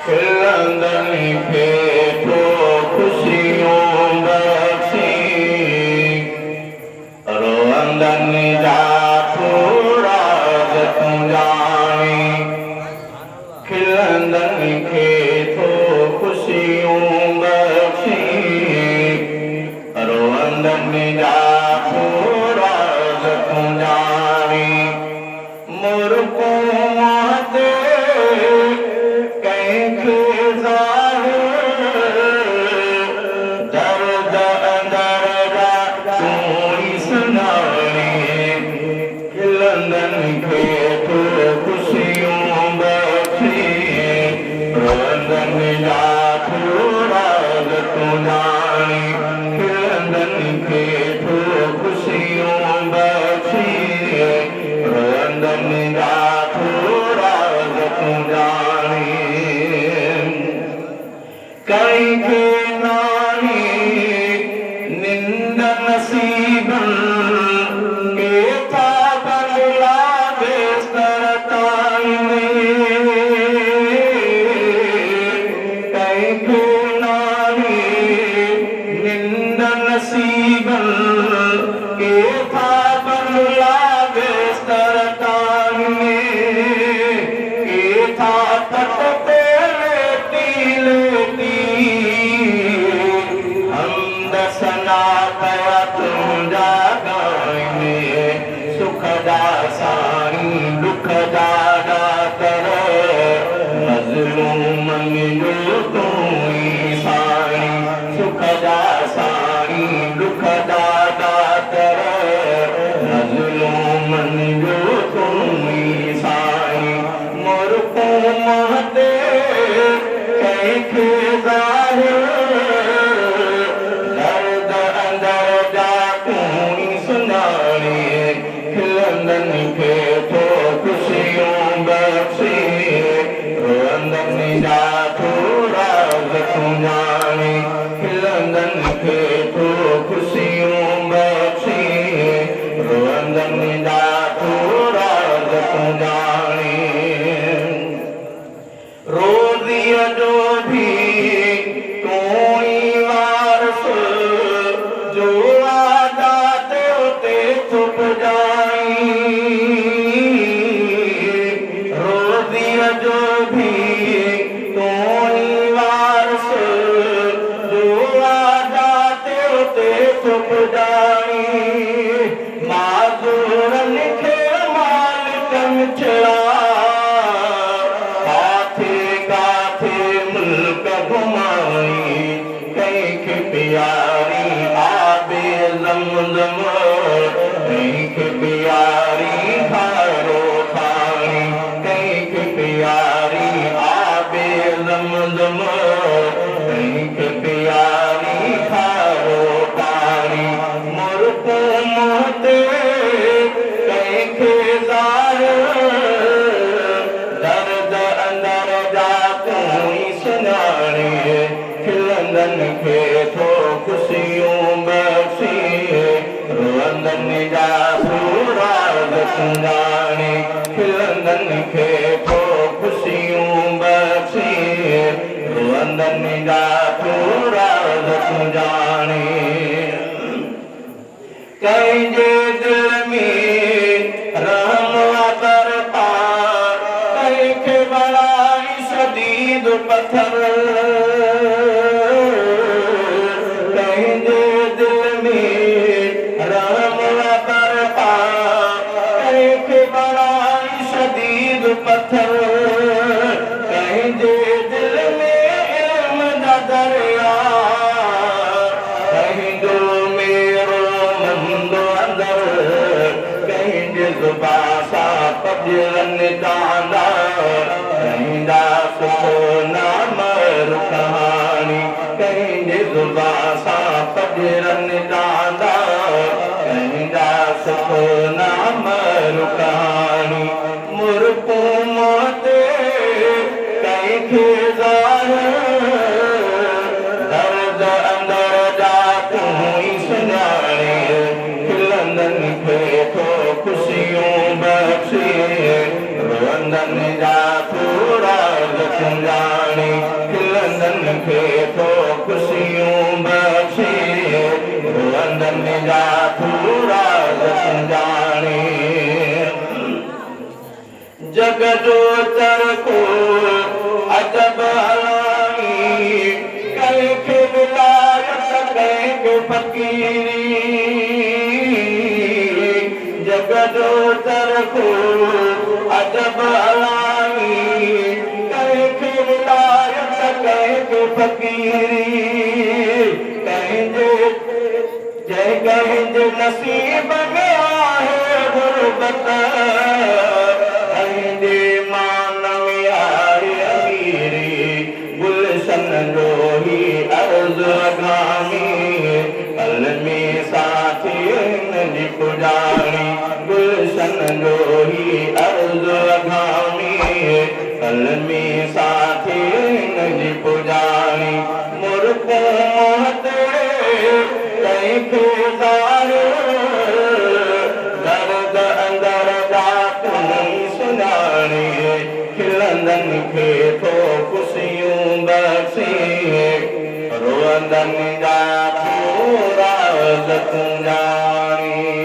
खिलंदड़ खे तो खुशियूं बख़्शी रोअंदड़ जा थोरा तूं ॼाणी खिलंदड़ खे तो खुशियूं बख़्शी रोअंदड़ जा थोरा तूं ॼाणी मुर्गों ते तूं ॼाणी खिलंदनि खे थो ख़ुशियूं बख़्शे रोअंदनि जा तूं राज़ तूं ॼाणी जग जो चरखो अजब हलाणी कंहिंखे विलायत कंहिंखे फ़क़ीरी जग जो चरखो अजब हलाणी कंहिंखे विलायत कंहिंखे फ़क़ीरी कंहिंजे नसीब में आहे गुरबत कलमी साथी नजी पुजारी गुलशन जो ही अर्ज़ अगामी कलमी साथी नजी पुजारी मुर्को मोहते कंहिंखे दर्द अंदर जा तूं सुञाणी खिलंदनि खे थो ख़ुशियूं बख़्शे रोअंदनि जा तूं राज़ तूं ॼाणी